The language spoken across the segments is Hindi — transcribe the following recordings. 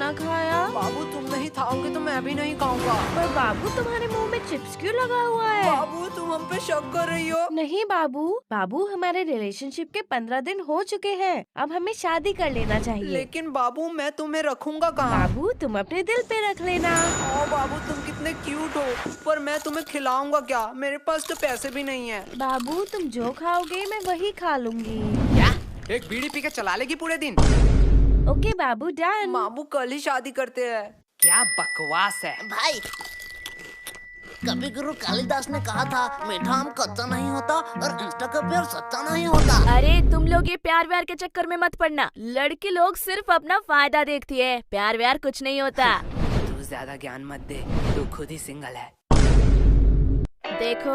खाना खाया? बाबू तुम नहीं खाओगे तो मैं भी नहीं खाऊंगा। पर बाबू तुम्हारे मुंह में चिप्स क्यों लगा हुआ है? बाबू तुम हम पे शक कर रही हो? नहीं बाबू हमारे रिलेशनशिप के 15 दिन हो चुके हैं। अब हमें शादी कर लेना चाहिए। लेकिन बाबू मैं तुम्हें रखूंगा कहाँ? बाबू तुम अपने दिल पे रख लेना। ओ बाबू तुम कितने क्यूट हो, पर मैं तुम्हें खिलाऊंगा क्या? मेरे पास तो पैसे भी नहीं है। बाबू तुम जो खाओगे मैं वही खा लूंगी। क्या? एक बीड़ी पी के चला लेगी पूरे दिन? ओके बाबू डन। बाबू कल ही शादी करते हैं। क्या बकवास है भाई, कवि गुरु कालिदास ने कहा था, मीठा आम कच्चा नहीं होता और इंस्टा का प्यार सच्चा नहीं होता। अरे तुम लोग ये प्यार व्यार के चक्कर में मत पड़ना। लड़के लोग सिर्फ अपना फायदा देखती है, प्यार व्यार कुछ नहीं होता। तू ज्यादा ज्ञान मत दे, तू खुद ही सिंगल है। देखो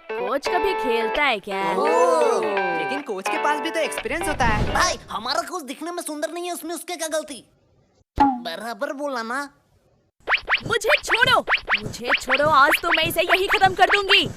कोच कभी खेलता है क्या? लेकिन कोच के पास भी तो एक्सपीरियंस होता है। भाई हमारा कोच दिखने में सुंदर नहीं है, उसमें उसके क्या गलती? बराबर बोला ना। मुझे छोड़ो, आज तो मैं इसे यही खत्म कर दूंगी।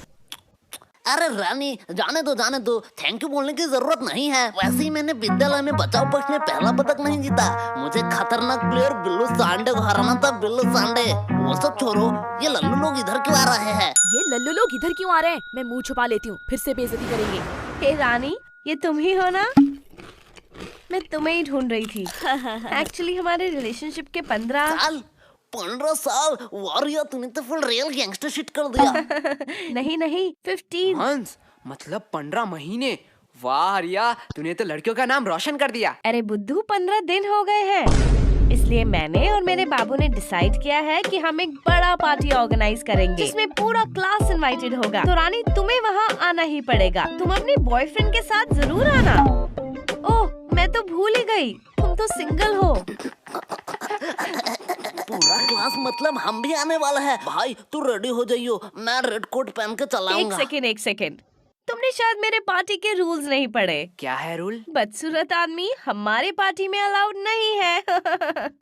अरे रानी जाने दो, थैंक यू बोलने की जरूरत नहीं है। वैसे ही मैंने विद्यालय में बचाव पक्ष में पहला पदक नहीं जीता। मुझे खतरनाक प्लेयर बिल्लू सांडे को हराना था। बिल्लू सांडे वो सब छोड़ो, ये लल्लू लोग इधर क्यों आ रहे हैं? ये लल्लू लोग इधर क्यों आ रहे हैं? मैं मुंह छुपा लेती हूँ, फिर से बेइज्जती करेंगे। हे रानी, ये तुम ही हो ना? मैं तुम्हें ही ढूंढ रही थी। एक्चुअली हमारे रिलेशनशिप के 15 साल वारिया, तूने तो फुल रियल गैंगस्टर शिट कर दिया। नहीं 15। हंस, मतलब 15 महीने। वाह रिया, तूने तो लड़कियों का नाम रोशन कर दिया। अरे बुद्धू 15 दिन हो गए हैं, इसलिए मैंने और मेरे बाबू ने डिसाइड किया है कि हम एक बड़ा पार्टी ऑर्गेनाइज करेंगे जिसमें पूरा क्लास इनवाइटेड होगा। तो रानी तुम्हें वहाँ आना ही पड़ेगा। तुम अपने बॉयफ्रेंड के साथ जरूर आना। ओह मैं तो भूल ही गई, तुम तो सिंगल हो। पूरा क्लास मतलब हम भी आने वाला है। भाई तू रेडी हो जाइयो, मैं रेड कोट पहन के चलाऊंगा। एक सेकेंड, तुमने शायद मेरे पार्टी के रूल्स नहीं पढ़े। क्या है रूल? बदसूरत आदमी हमारे पार्टी में अलाउड नहीं है।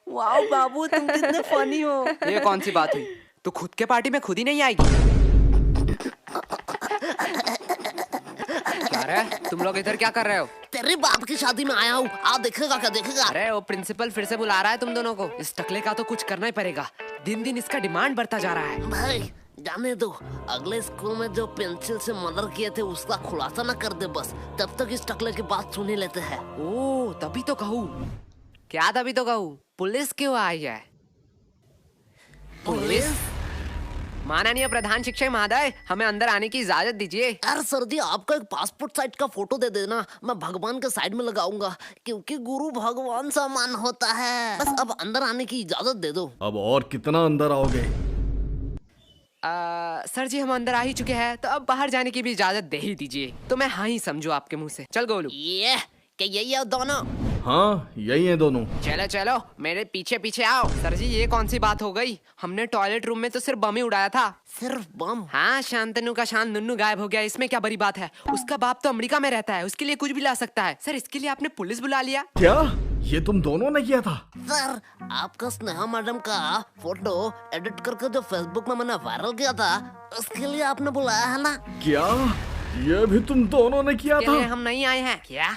वाह बाबू तुम कितने फनी हो। ये कौन सी बात हुई? तू खुद के पार्टी में खुद ही नहीं आएगी? क्या रे, तुम लोग इधर क्या कर रहे हो? तेरे बाप की शादी में आया हूँ, आ देखेगा क्या देखेगा। अरे वो प्रिंसिपल फिर से बुला रहा है तुम दोनों को। इस टकले का तो कुछ करना ही पड़ेगा, दिन दिन इसका डिमांड बढ़ता जा रहा है। भाई जाने दो, अगले स्कूल में जो पेंसिल से मर्डर किए थे उसका खुलासा न कर दे बस, तब तक इस टकले की बात सुन ही लेते हैं। ओ तभी तो कहूँ। क्या तभी तो कहूँ? पुलिस क्यों आई है? पुलिस? माननीय प्रधान शिक्षक महोदय, हमें अंदर आने की इजाजत दीजिए। यार सर जी, आपका एक पासपोर्ट साइज का फोटो दे देना, मैं भगवान के साइड में लगाऊंगा, क्योंकि गुरु भगवान समान होता है। बस अब अंदर आने की इजाजत दे दो। अब और कितना अंदर आओगे? सर जी हम अंदर आ ही चुके हैं, तो अब बाहर जाने की भी इजाजत दे ही दीजिए। तो मैं हाँ ही समझू आपके मुंह से। चल गोलू। ये क्या यही है दोनों? हाँ यही है दोनों। चलो चलो मेरे पीछे पीछे आओ। सर जी ये कौन सी बात हो गई? हमने टॉयलेट रूम में तो सिर्फ बम ही उड़ाया था। सिर्फ बम? हाँ, शांतनु का शान नुन्नू गायब हो गया, इसमें क्या बड़ी बात है? उसका बाप तो अमेरिका में रहता है, उसके लिए कुछ भी ला सकता है। सर इसके लिए आपने पुलिस बुला लिया? क्या ये तुम दोनों ने किया था? सर आपका स्नेहा मैडम का फोटो एडिट करके जो फेसबुक में मैंने वायरल किया था, उसके लिए आपने बुलाया है ना? क्या ये भी तुम दोनों ने किया था? हम नहीं आए हैं क्या?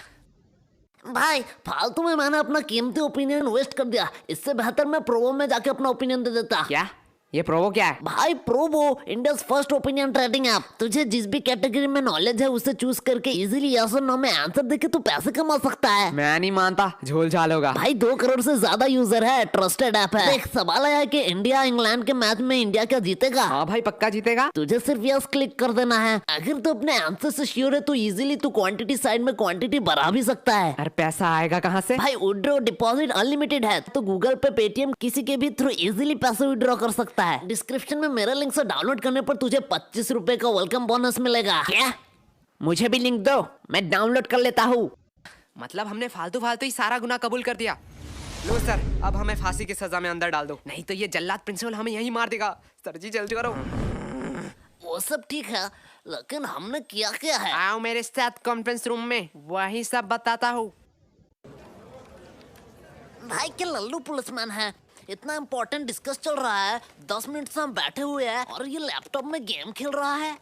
भाई फालतू में मैंने अपना कीमती ओपिनियन वेस्ट कर दिया। इससे बेहतर मैं प्रोवो में जाके अपना ओपिनियन दे देता। क्या? ये प्रोवो क्या है? भाई Probo India first opinion trading app. तुझे जिस भी कैटेगरी में नॉलेज है उसे चूज करके इजीली यस और नो में आंसर देके तू पैसे कमा सकता है। मैं नहीं मानता, झोल झाल होगा। भाई 2 करोड़ से ज्यादा यूजर है, ट्रस्टेड ऐप है। देख सवाल आया कि इंडिया इंग्लैंड के मैच में इंडिया क्या जीतेगा? हाँ भाई पक्का जीतेगा। तुझे सिर्फ यस क्लिक कर देना है। अगर तू अपने आंसर से श्योर है तो इजीली तू क्वांटिटी साइड में क्वांटिटी बढ़ा भी सकता है। अरे पैसा आएगा कहाँ से? भाई विड्रॉ डिपॉजिट अनलिमिटेड है, तो गूगल पे पेटीएम किसी के भी थ्रू इजीली पैसे विड्रॉ कर सकता है। डिस्क्रिप्शन में मेरे लिंक से डाउनलोड करने पर तुझे 25 रुपए का वेलकम बोनस मिलेगा। क्या? मुझे भी लिंक दो, मैं डाउनलोड कर लेता हूँ। मतलब हमने फालतू फालतू ही सारा गुनाह कबूल कर दिया। लो सर, अब हमें फांसी की सजा में अंदर डाल दो, नहीं तो ये जल्लाद प्रिंसिपल हमें यहीं मार देगा। सर जी जल्दी करो। वो सब ठीक है, लेकिन हमने किया क्या है? आओ मेरे साथ कॉन्फ्रेंस रूम में, वही सब बताता हूँ। भाई क्या लल्लू पुलिसमैन है? इतना इम्पोर्टेंट डिस्कस चल रहा है, 10 मिनट से हम बैठे हुए हैं और ये लैपटॉप में गेम खेल रहा है।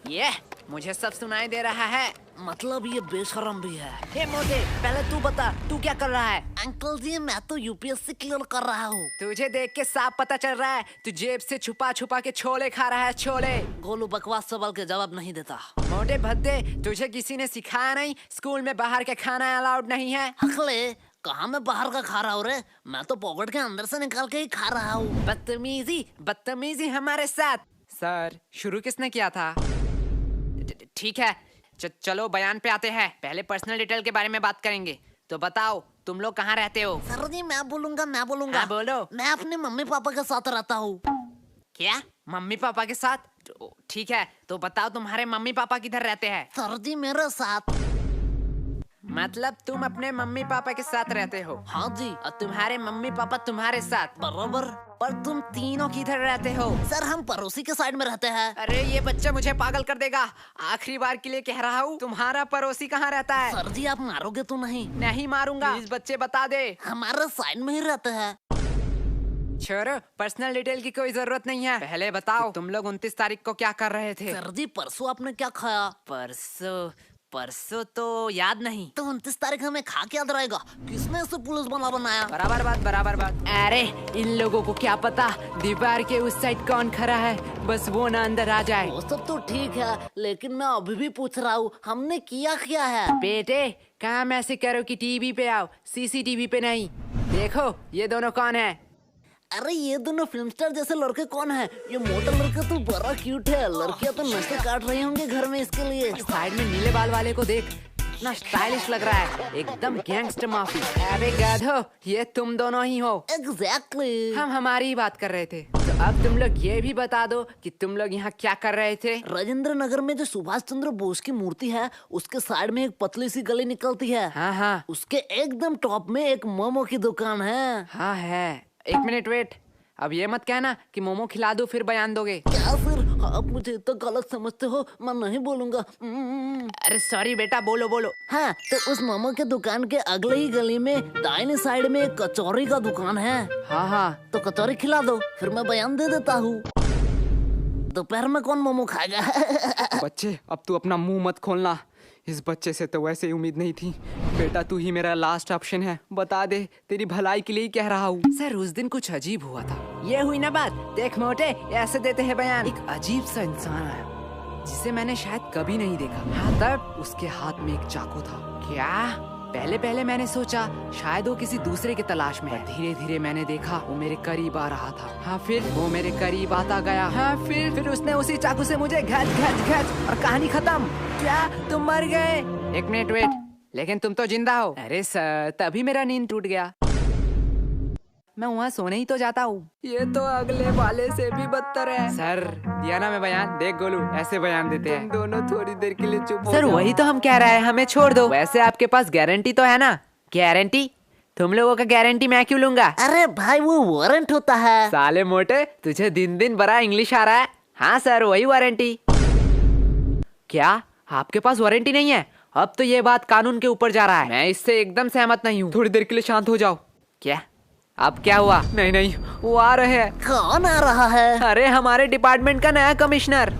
ये मुझे सब सुनाई दे रहा है। मतलब ये बेशरम भी है। हे मोटे, पहले तू बता, तू क्या कर रहा है? अंकल जी मैं तो यूपीएससी क्लियर कर रहा हूँ। तुझे देख के साफ पता चल रहा है तू जेब से छुपा छुपा के छोले खा रहा है, छोले। गोलू बकवास सवाल के जवाब नहीं देता। मोटे भद्दे, तुझे किसी ने सिखाया नहीं स्कूल में बाहर के खाना अलाउड नहीं है? हकले, कहाँ मैं बाहर का खा रहा हूँ रे? मैं तो पॉकेट के अंदर से निकाल के ही खा रहा हूँ। बदतमीजी, बदतमीजी हमारे साथ। सर, शुरू किसने किया था? ठीक है, चलो बयान पे आते हैं। पहले पर्सनल डिटेल के बारे में बात करेंगे। तो बताओ, तुम लोग कहाँ रहते हो? सर जी मैं बोलूंगा। हाँ, बोलो। मैं अपने मम्मी पापा के साथ रहता हूँ। क्या? मम्मी पापा के साथ? ठीक है, तो बताओ तुम्हारे मम्मी पापा किधर रहते हैं? सर जी मेरे साथ। मतलब तुम अपने मम्मी पापा के साथ रहते हो? हाँ जी। और तुम्हारे मम्मी पापा तुम्हारे साथ? बराबर। पर तुम तीनों किधर रहते हो? सर हम पड़ोसी के साइड में रहते हैं। अरे ये बच्चा मुझे पागल कर देगा। आखिरी बार के लिए कह रहा हूँ, तुम्हारा पड़ोसी कहाँ रहता है? सर जी आप मारोगे तो नहीं? नहीं मारूंगा। प्लीज बच्चे बता दे। हमारे साइड में ही रहते हैं। छोड़ो, पर्सनल डिटेल की कोई जरूरत नहीं है। पहले बताओ तुम लोग 29 तारीख को क्या कर रहे थे? सर जी परसों आपने क्या खाया? परसों तो याद नहीं। तो 29 तारीख हमें खा के याद रहेगा। किसने इसे पुलिस बना बनाया? बराबर बात। अरे इन लोगों को क्या पता दीवार के उस साइड कौन खड़ा है, बस वो ना अंदर आ जाए। वो सब तो ठीक है, लेकिन मैं अभी भी पूछ रहा हूँ हमने किया है? बेटे काम ऐसे करो कि टीवी पे आओ, सीसीटीवी पे नहीं। देखो ये दोनों कौन है? अरे ये दोनों फिल्म स्टार जैसे लड़के कौन है? ये मोटा लड़का तो बड़ा क्यूट है। लड़कियां तो नशे काट रही होंगी घर में इसके लिए। साइड में नीले बाल वाले को देख, इतना स्टाइलिश लग रहा है, एकदम गैंगस्टर माफी। अरे गधो, ये तुम दोनों ही हो। एग्जैक्टली। हम हमारी ही बात कर रहे थे। तो अब तुम लोग ये भी बता दो कि तुम लोग यहाँ क्या कर रहे थे? राजेंद्र नगर में जो सुभाष चंद्र बोस की मूर्ति है उसके साइड में एक पतली सी गली निकलती है। हाँ। उसके एकदम टॉप में एक मोमो की दुकान है। हाँ है। एक मिनट वेट, अब ये मत कहना कि मोमो खिला दो फिर बयान दोगे। क्या सर आप मुझे इतना गलत समझते हो? मैं नहीं बोलूंगा। अरे सॉरी बेटा, बोलो। हाँ तो उस मोमो के दुकान के अगले ही गली में दाहिने साइड में एक कचौरी का दुकान है। हाँ। तो कचौरी खिला दो फिर मैं बयान दे देता हूँ। दोपहर में कौन मोमो खाएगा? बच्चे अब तू अपना मुंह मत खोलना। इस बच्चे से तो वैसे ही उम्मीद नहीं थी। बेटा तू ही मेरा लास्ट ऑप्शन है, बता दे, तेरी भलाई के लिए ही कह रहा हूँ। सर उस दिन कुछ अजीब हुआ था। ये हुई ना बात। देख मोटे, ऐसे देते हैं बयान। एक अजीब सा इंसान आया जिसे मैंने शायद कभी नहीं देखा। हाँ तब उसके हाथ में एक चाकू था। क्या? पहले मैंने सोचा शायद वो किसी दूसरे की तलाश में है। धीरे धीरे मैंने देखा वो मेरे करीब आ रहा था। हाँ फिर वो मेरे करीब आता गया। हाँ फिर उसने उसी चाकू से मुझे घच और कहानी खत्म। क्या तुम मर गए? एक मिनट वेट, लेकिन तुम तो जिंदा हो। अरे सर तभी मेरा नींद टूट गया। मैं वहाँ सोने ही तो जाता हूँ। ये तो अगले वाले से भी बदतर है। सर दिया ना मैं बयान। देख गोलू, ऐसे बयान देते हैं। दोनों थोड़ी देर के लिए चुप हो जाओ। सर वही तो हम कह रहे हैं, हमें छोड़ दो। वैसे आपके पास गारंटी तो है ना? गारंटी? तुम लोगों का गारंटी मैं क्यों लूंगा? अरे भाई वो वारंट होता है। साले मोटे, तुझे दिन बड़ा इंग्लिश आ रहा है। हाँ सर वही वारंटी। क्या आपके पास वारंटी नहीं है? अब तो ये बात कानून के ऊपर जा रहा है। मैं इससे एकदम सहमत नहीं हूँ। थोड़ी देर के लिए शांत हो जाओ। क्या अब क्या हुआ? नहीं वो आ रहे हैं। कौन आ रहा है? अरे हमारे डिपार्टमेंट का नया कमिश्नर।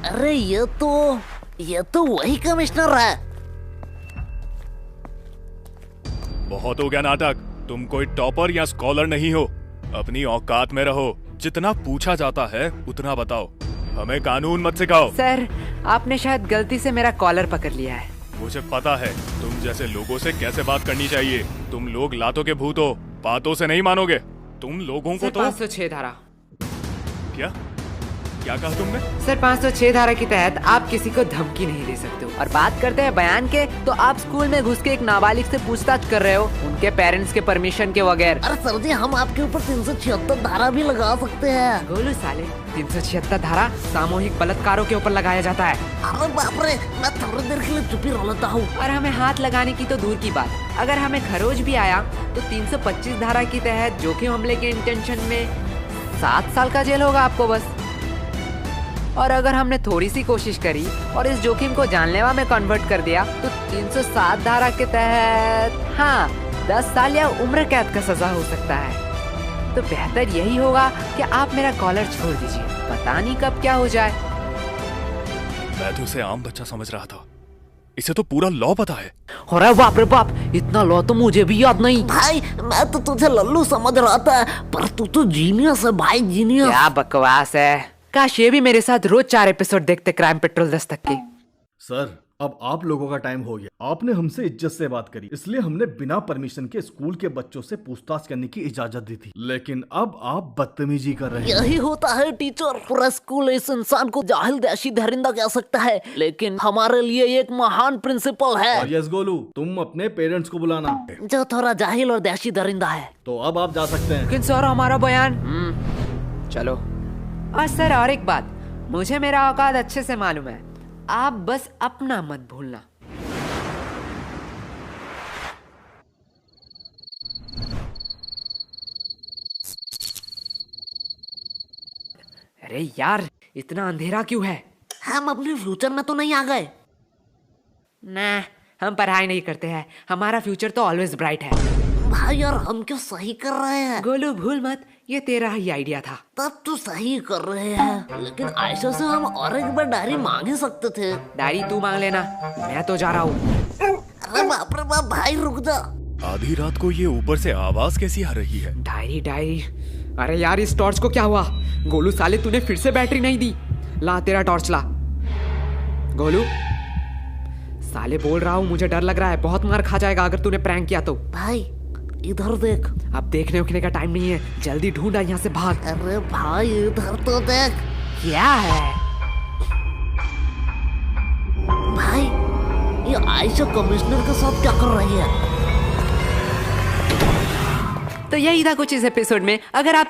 अरे ये तो वही कमिश्नर है। बहुत हो गया नाटक। तुम कोई टॉपर या स्कॉलर नहीं हो, अपनी औकात में रहो। जितना पूछा जाता है उतना बताओ, हमें कानून मत सिखाओ। सर आपने शायद गलती से मेरा कॉलर पकड़ लिया है। मुझे पता है तुम जैसे लोगों से कैसे बात करनी चाहिए। तुम लोग लातों के भूत हो, बातों से नहीं मानोगे। तुम लोगों को तो 506 धारा। क्या कहा तुमने? सर 506 धारा के तहत आप किसी को धमकी नहीं दे सकते हो। और बात करते हैं बयान के, तो आप स्कूल में घुस के एक नाबालिग से पूछताछ कर रहे हो, उनके पेरेंट्स के परमिशन के बगैर। अरे सर जी हम आपके ऊपर 376 धारा भी लगा सकते हैं। गोलू साले, 376 धारा सामूहिक बलात्कारों के ऊपर लगाया जाता है। अरे बाप रे, मैं थोड़ी देर के लिए चुप ही रह लेता हूँ। और हमें हाथ लगाने की तो दूर की बात, अगर हमें खरोच भी आया तो 325 धारा के तहत जोखिम हमले के इंटेंशन में 7 साल का जेल होगा आपको बस। और अगर हमने थोड़ी सी कोशिश करी और इस जोखिम को जानलेवा में कन्वर्ट कर दिया तो 307 धारा के तहत 10 साल या उम्र कैद का सजा हो सकता है। तो बेहतर यही होगा कि आप मेरा कॉलर छोड़ दीजिए, पता नहीं कब क्या हो जाए। मैं तो उसे आम बच्चा समझ रहा था, इसे तो पूरा लॉ पता है। अरे बाप रे बाप, इतना लॉ तो मुझे भी याद नहीं। भाई मैं तो तुझे लल्लू समझ रहा था, पर तू तो जीनियस है भाई, जीनियस। क्या बकवास है, काश ये भी मेरे साथ रोज 4 एपिसोड देखते क्राइम पेट्रोल दस्तक के। सर अब आप लोगों का टाइम हो गया। आपने हमसे इज्जत से बात करी, इसलिए हमने बिना परमिशन के स्कूल के बच्चों से पूछताछ करने की इजाजत दी थी, लेकिन अब आप बदतमीजी कर रहे हैं। यही होता है टीचर, पूरा स्कूल इस इंसान को जाहिल देशी दरिंदा कह सकता है, लेकिन हमारे लिए एक महान प्रिंसिपल है। और यस गोलू, तुम अपने पेरेंट्स को बुलाना। जो थोड़ा जाहिल और देशी दरिंदा है। तो अब आप जा सकते हैं। लेकिन सर हमारा बयान। चलो। और सर और एक बात, मुझे मेरा औकात अच्छे से मालूम है, आप बस अपना मत भूलना। अरे यार, इतना अंधेरा क्यों है? हम अपने फ्यूचर में तो नहीं आ गए? ना, हम पढ़ाई नहीं करते हैं, हमारा फ्यूचर तो ऑलवेज ब्राइट है। भाई यार हम क्यों सही कर रहे हैं? गोलू भूल मत, ये तेरा ही आइडिया था। तब तो सही कर रहे हैं, लेकिन आयशा से हम और एक बार डायरी मांग ही सकते थे। डायरी तू मांग लेना, मैं तो जा रहा हूँ। अरे बाप रे बाप, भाई रुक जा। आधी रात को ये ऊपर से आवाज कैसी आ रही है? डायरी डायरी, अरे यार इस टॉर्च को क्या हुआ? गोलू साले तूने फिर से बैटरी नहीं दी, ला तेरा टॉर्च ला। गोलू साले बोल रहा हूँ, मुझे डर लग रहा है, बहुत मार खा जाएगा अगर तूने प्रैंक किया तो। भाई इधर देख। अब देखने उखने का टाइम नहीं है, जल्दी ढूंढा यहाँ से भाग। अरे भाई इधर तो देख। क्या है? भाई ये आयशा कमिश्नर के साथ क्या कर रही है? तो यही था कुछ इस एपिसोड में। अगर आप